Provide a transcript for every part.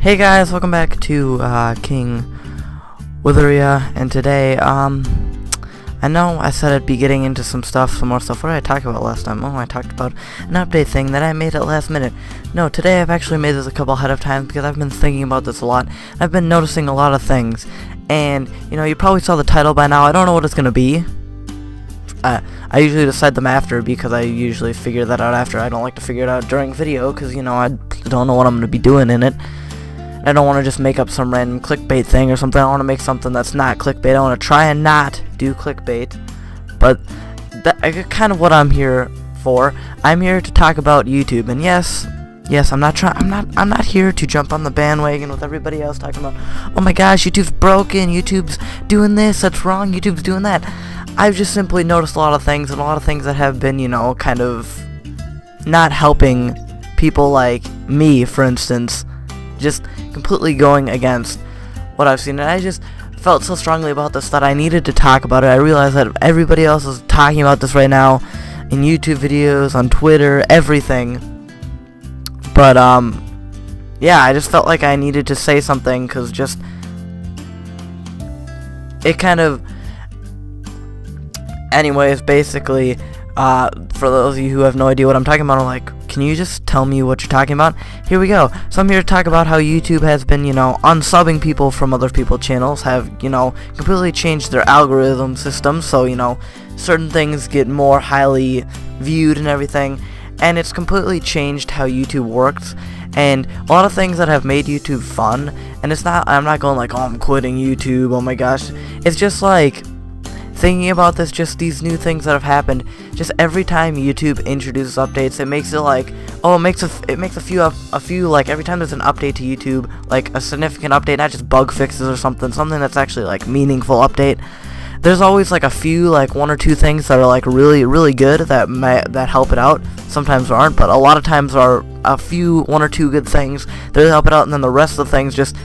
Hey guys, welcome back to King Witheria, and today, I know I said I'd be getting into some more stuff. What did I talk about last time? Oh, I talked about an update thing that I made at last minute. No, today I've actually made this a couple ahead of time because I've been thinking about this a lot. I've been noticing a lot of things, and, you know, you probably saw the title by now. I don't know what it's gonna be. I usually decide them after because I usually figure that out after. I don't like to figure it out during video because, you know, I don't know what I'm gonna be doing in it. I don't want to just make up some random clickbait thing or something. I want to make something that's not clickbait. I want to try and not do clickbait. But that's kind of what I'm here for. I'm here to talk about YouTube. And yes, I'm not here to jump on the bandwagon with everybody else talking about, oh my gosh, YouTube's broken, YouTube's doing this, that's wrong, YouTube's doing that. I've just simply noticed a lot of things, and a lot of things that have been, you know, kind of not helping people like me, for instance. Just completely going against what I've seen, and I just felt so strongly about this that I needed to talk about it. I realized that everybody else is talking about this right now in YouTube videos, on Twitter, everything. But yeah, I just felt like I needed to say something because just it kind of. Anyways, basically, for those of you who have no idea what I'm talking about, I'm like, can you just tell me what you're talking about? Here we go. So I'm here to talk about how YouTube has been, you know, unsubbing people from other people's channels, have, you know, completely changed their algorithm system, so, you know, certain things get more highly viewed and everything, and it's completely changed how YouTube works, and a lot of things that have made YouTube fun, and it's not, I'm not going like, oh, I'm quitting YouTube, oh my gosh, it's just like, thinking about this, just these new things that have happened, just every time YouTube introduces updates, it makes it like, oh, it makes a few like every time there's an update to YouTube, like a significant update, not just bug fixes or something that's actually like meaningful update. There's always like a few, like one or two things that are like really good that help it out. Sometimes there aren't, but a lot of times there are a few, one or two good things that help it out, and then the rest of the things just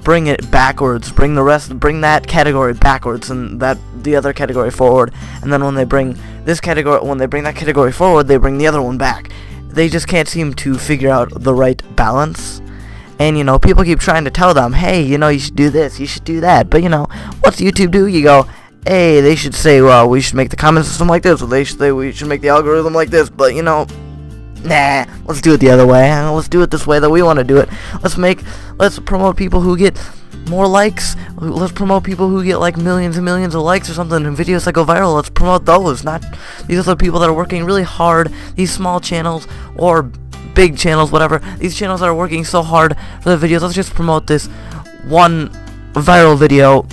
bring it backwards, bring that category backwards and the other category forward, and then when they bring that category forward, they bring the other one back. They just can't seem to figure out the right balance. And, you know, people keep trying to tell them, hey, you know, you should do this, you should do that, but, you know, what's YouTube do? You go, hey, they should say, well, we should make the comment system like this, or they should say we should make the algorithm like this, but, you know, nah, let's do it the other way. Let's do it this way that we want to do it. Let's promote people who get more likes. Let's promote people who get like millions and millions of likes or something, and videos that go viral. Let's promote those. Not these other people that are working really hard. These small channels or big channels, whatever. These channels that are working so hard for the videos. Let's just promote this one viral video.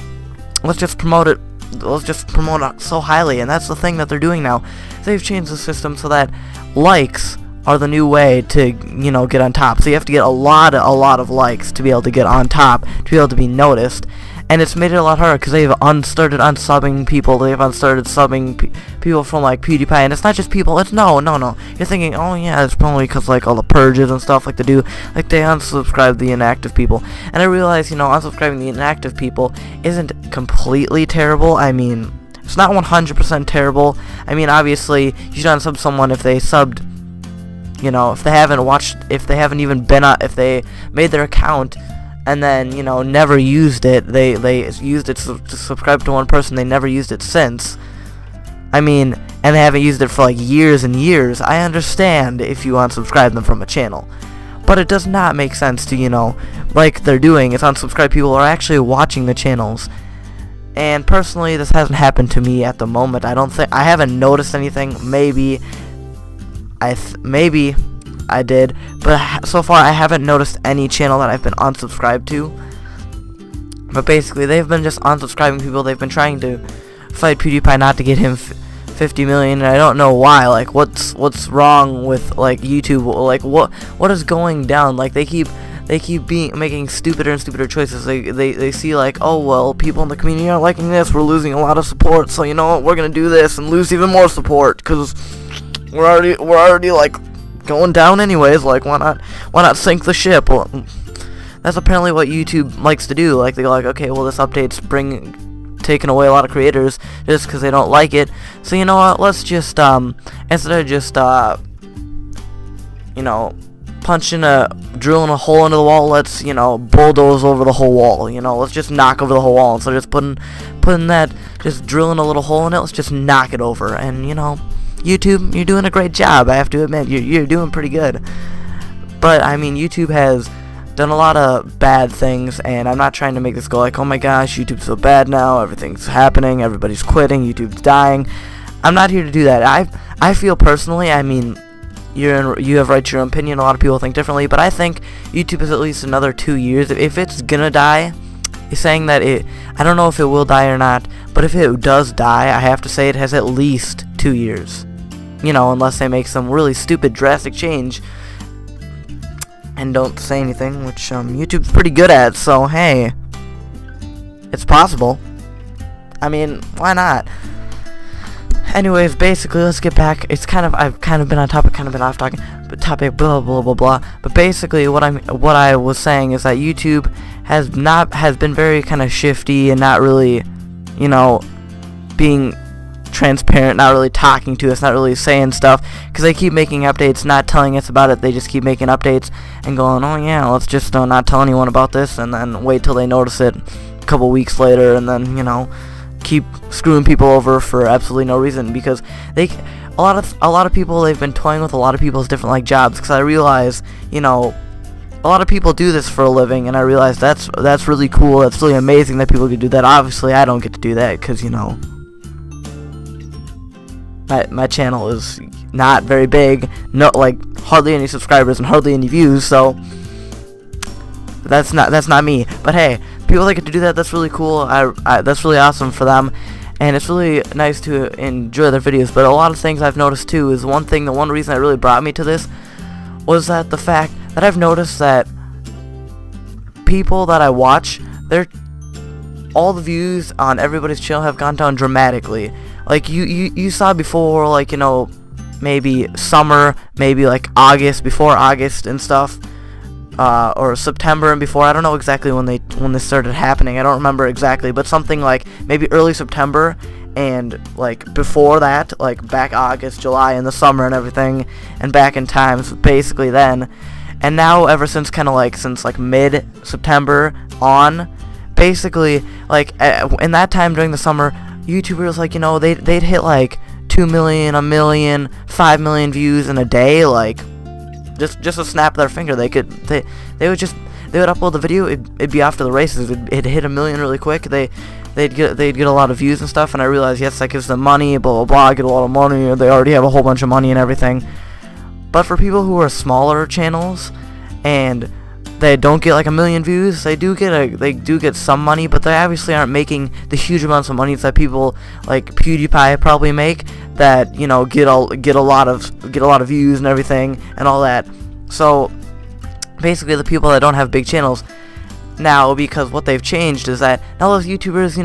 Let's just promote it. Let's just promote it so highly, and that's the thing that they're doing now. They've changed the system so that likes are the new way to, you know, get on top. So you have to get a lot of likes to be able to get on top, to be able to be noticed. And it's made it a lot harder because they've started unsubbing people. They've started subbing people from like PewDiePie, and it's not just people. It's no. You're thinking, oh yeah, it's probably because like all the purges and stuff like they do. Like they unsubscribe the inactive people. And I realize, you know, unsubscribing the inactive people isn't completely terrible. I mean, it's not 100% terrible. I mean, obviously, you should unsub someone if they subbed. You know, if they haven't even been if they made their account and then, you know, never used it, they used it to subscribe to one person, they never used it since. I mean, and they haven't used it for like years and years. I understand if you unsubscribe them from a channel, but it does not make sense to, you know, like they're doing, is unsubscribe people who are actually watching the channels. And personally, this hasn't happened to me at the moment. I haven't noticed anything. Maybe I did, but so far I haven't noticed any channel that I've been unsubscribed to. But basically, they've been just unsubscribing people. They've been trying to fight PewDiePie not to get him 50 million, and I don't know why. Like, what's wrong with like YouTube? Like, what is going down? Like, they keep making stupider and stupider choices. They see like, oh well, people in the community aren't liking this. We're losing a lot of support, so you know what? We're gonna do this and lose even more support because we're already like going down anyways. Like, why not sink the ship? Well, that's apparently what YouTube likes to do. Like, they go like, okay, well, this update's taking away a lot of creators just because they don't like it. So you know what? Let's just instead of just you know, drilling a hole into the wall, let's, bulldoze over the whole wall, let's just knock over the whole wall. Instead of just putting that, just drilling a little hole in it, let's just knock it over. And, YouTube, you're doing a great job, I have to admit, you're doing pretty good. But, I mean, YouTube has done a lot of bad things, and I'm not trying to make this go like, oh my gosh, YouTube's so bad now, everything's happening, everybody's quitting, YouTube's dying. I'm not here to do that. I feel personally, I mean, you have right to your own opinion, a lot of people think differently, but I think YouTube is at least another 2 years. If it's gonna die, he's saying that I don't know if it will die or not, but if it does die, I have to say it has at least 2 years. Unless they make some really stupid drastic change and don't say anything, which YouTube's pretty good at, so hey, it's possible. I mean, why not? Anyways, basically, let's get back. I've kind of been on topic, kind of been off topic, blah blah blah blah. But basically, what I was saying is that YouTube has been very kind of shifty and not really, being transparent, not really talking to us, not really saying stuff, because they keep making updates, not telling us about it. They just keep making updates and going, oh yeah, let's just not tell anyone about this, and then wait till they notice it a couple weeks later, and then keep screwing people over for absolutely no reason, because a lot of people, they've been toying with a lot of people's different jobs, because I realize a lot of people do this for a living, and I realize that's really cool, that's really amazing that people can do that. Obviously I don't get to do that, because my channel is not very big, hardly any subscribers and hardly any views, so that's not me. But hey, people that get to do that, that's really cool. That's really awesome for them, and it's really nice to enjoy their videos. But a lot of things I've noticed too is the one reason that really brought me to this was that the fact that I've noticed that people that I watch, all the views on everybody's channel have gone down dramatically. Like you saw before, maybe summer, maybe August, before August and stuff, or September and before. I don't know exactly when this started happening. I don't remember exactly, but something like maybe early September, and before that, back August, July, in the summer and everything, and back in times basically then. And now ever since since mid-September on, basically in that time during the summer, YouTubers they'd hit 2 million, 1 million, 5 million views in a day, just a snap of their finger. They would upload the video, it'd be off to the races. It'd hit 1 million really quick. They'd get a lot of views and stuff, and I realized, yes, that gives them money, blah blah blah, get a lot of money, they already have a whole bunch of money and everything. But for people who are smaller channels and they don't get 1 million views, they do get some money, but they obviously aren't making the huge amounts of money that people like PewDiePie probably make, that get a lot of views and everything and all that. So basically, the people that don't have big channels now, because what they've changed is that now those YouTubers,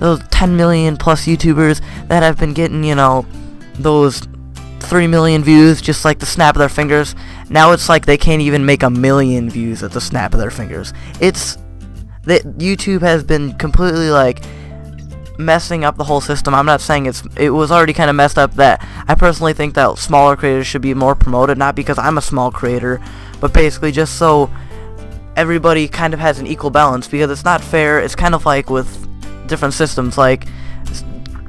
those 10 million plus YouTubers that have been getting those 3 million views just the snap of their fingers, now it's they can't even make 1 million views at the snap of their fingers. It's that YouTube has been completely messing up the whole system. I'm not saying it was already kind of messed up. That I personally think that smaller creators should be more promoted, not because I'm a small creator, but basically just so everybody kind of has an equal balance, because it's not fair. It's kind of with different systems,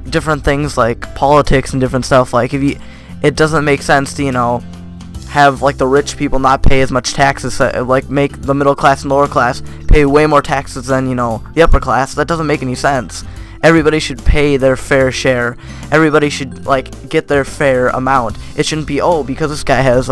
different things politics and different stuff. It doesn't make sense to have the rich people not pay as much taxes, make the middle class and lower class pay way more taxes than the upper class. That doesn't make any sense. Everybody should pay their fair share. Everybody should get their fair amount. It shouldn't be, oh, because this guy has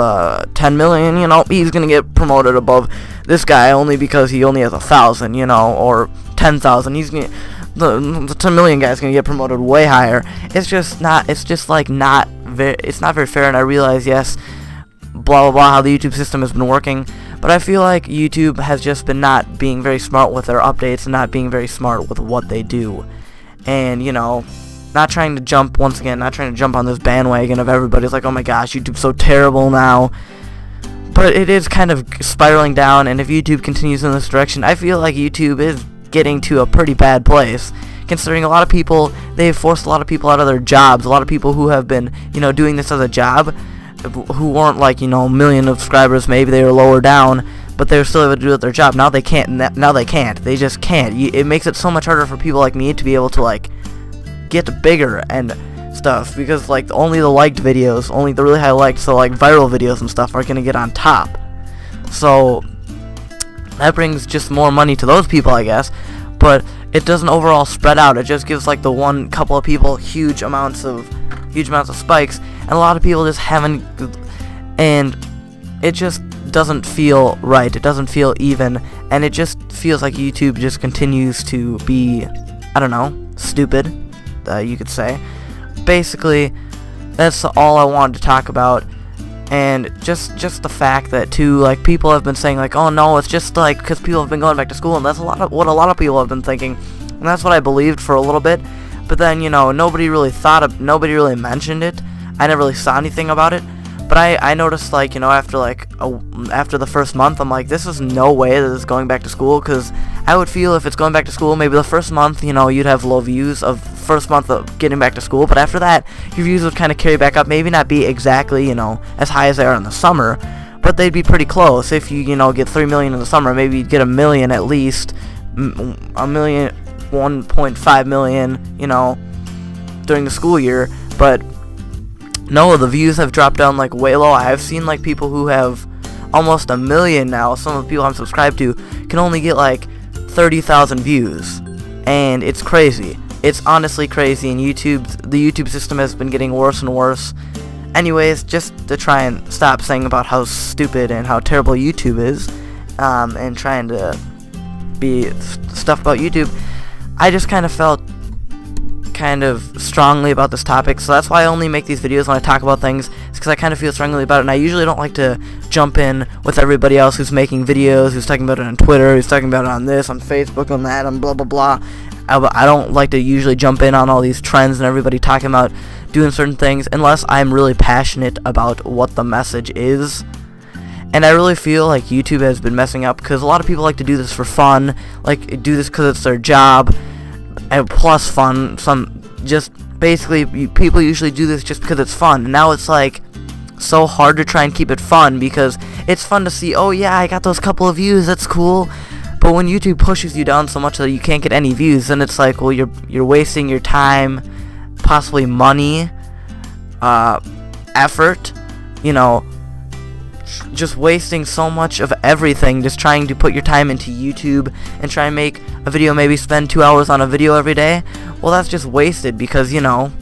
10 million, he's gonna get promoted above this guy only because he only has 1,000, or 10,000. He's gonna, the 10 million guy's gonna get promoted way higher. It's not very fair. And I realize, yes, blah blah blah, how the YouTube system has been working, but I feel like YouTube has just been not being very smart with their updates and not being very smart with what they do. And not trying to jump on this bandwagon of everybody's oh my gosh, YouTube's so terrible now. But it is kind of spiraling down, and if YouTube continues in this direction, I feel like YouTube is getting to a pretty bad place, considering a lot of people, they've forced a lot of people out of their jobs. A lot of people who have been doing this as a job, who weren't like, you know, a million of subscribers, maybe they were lower down, but they were still able to do their job. Now they can't. Now they can't. They just can't. It makes it so much harder for people like me to be able to like get bigger and stuff, because like only the liked videos, only the really high liked, so like viral videos and stuff are gonna get on top. So that brings just more money to those people, I guess, but it doesn't overall spread out. It just gives like the one couple of people huge amounts of spikes, and a lot of people just haven't, and it just doesn't feel right. It doesn't feel even, and it just feels like YouTube just continues to be, I don't know, stupid, you could say. Basically, that's all I wanted to talk about. And just the fact that too, like, people have been saying like, oh no, it's just like because people have been going back to school, and that's what a lot of people have been thinking, and that's what I believed for a little bit. But then, you know, nobody really mentioned it. I never really saw anything about it. But I noticed, like, you know, after the first month, I'm like, this is no way that it's going back to school, because I would feel if it's going back to school, maybe the first month, you know, you'd have low views of first month of getting back to school, but after that, your views would kind of carry back up, maybe not be exactly, you know, as high as they are in the summer, but they'd be pretty close. If you know, get 3 million in the summer, maybe you'd get a million at least, a million, 1.5 million, you know, during the school year. But no, the views have dropped down like way low. I've seen like people who have almost a million now. Some of the people I'm subscribed to can only get like 30,000 views, and it's crazy. It's honestly crazy, and the YouTube system has been getting worse and worse. Anyways, just to try and stop saying about how stupid and how terrible YouTube is, and trying to be stuff about YouTube, I just kind of felt kind of strongly about this topic, so that's why I only make these videos when I talk about things. It's because I kind of feel strongly about it, and I usually don't like to jump in with everybody else who's making videos, who's talking about it on Twitter, who's talking about it on this, on Facebook, on that, on blah blah blah. I don't like to usually jump in on all these trends and everybody talking about doing certain things unless I'm really passionate about what the message is. And I really feel like YouTube has been messing up, because a lot of people like to do this for fun, like do this because it's their job, and plus fun. People usually do this just because it's fun. And now it's like so hard to try and keep it fun, because it's fun to see, oh yeah, I got those couple of views, that's cool. But when YouTube pushes you down so much that you can't get any views, then it's like, well, you're wasting your time, possibly money, effort, you know, just wasting so much of everything, just trying to put your time into YouTube and try and make a video, maybe spend 2 hours on a video every day. Well, that's just wasted, because, you know,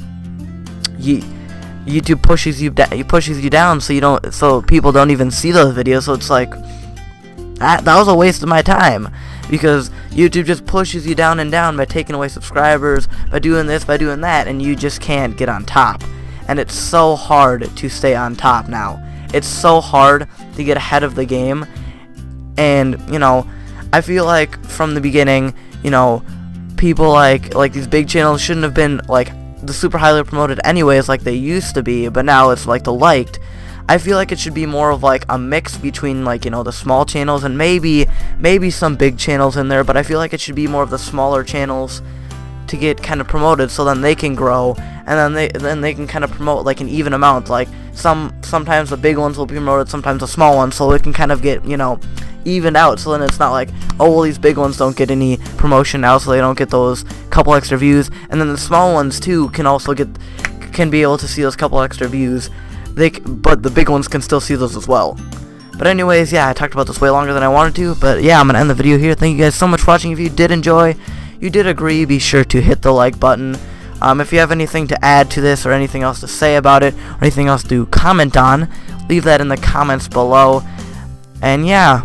YouTube pushes you down, so people don't even see those videos. So it's like that was a waste of my time, because YouTube just pushes you down and down by taking away subscribers, by doing this, by doing that, and you just can't get on top. And it's so hard to stay on top now. It's so hard to get ahead of the game. And, you know, I feel like from the beginning, you know, people like these big channels shouldn't have been like the super highly promoted anyways, like they used to be, but now it's like the liked. I feel like it should be more of like a mix between, like, you know, the small channels and maybe some big channels in there, but I feel like it should be more of the smaller channels to get kind of promoted, so then they can grow, and then they can kind of promote like an even amount. Like sometimes the big ones will be promoted, sometimes the small ones, so it can kind of get, you know, evened out. So then it's not like, oh well, these big ones don't get any promotion now, so they don't get those couple extra views, and then the small ones too can be able to see those couple extra views. But the big ones can still see those as well. But anyways, yeah, I talked about this way longer than I wanted to, but yeah, I'm gonna end the video here. Thank you guys so much for watching. If you did enjoy, you did agree, be sure to hit the like button. If you have anything to add to this, or anything else to say about it, or anything else to comment on, leave that in the comments below. And yeah,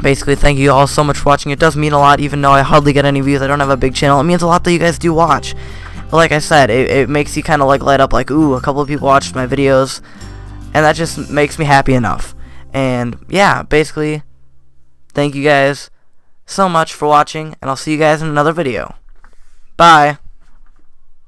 basically, thank you all so much for watching. It does mean a lot, even though I hardly get any views. I don't have a big channel. It means a lot that you guys do watch. But like I said, it makes you kind of like light up, like, ooh, a couple of people watched my videos, and that just makes me happy enough. And yeah, basically, thank you guys so much for watching, and I'll see you guys in another video. Bye.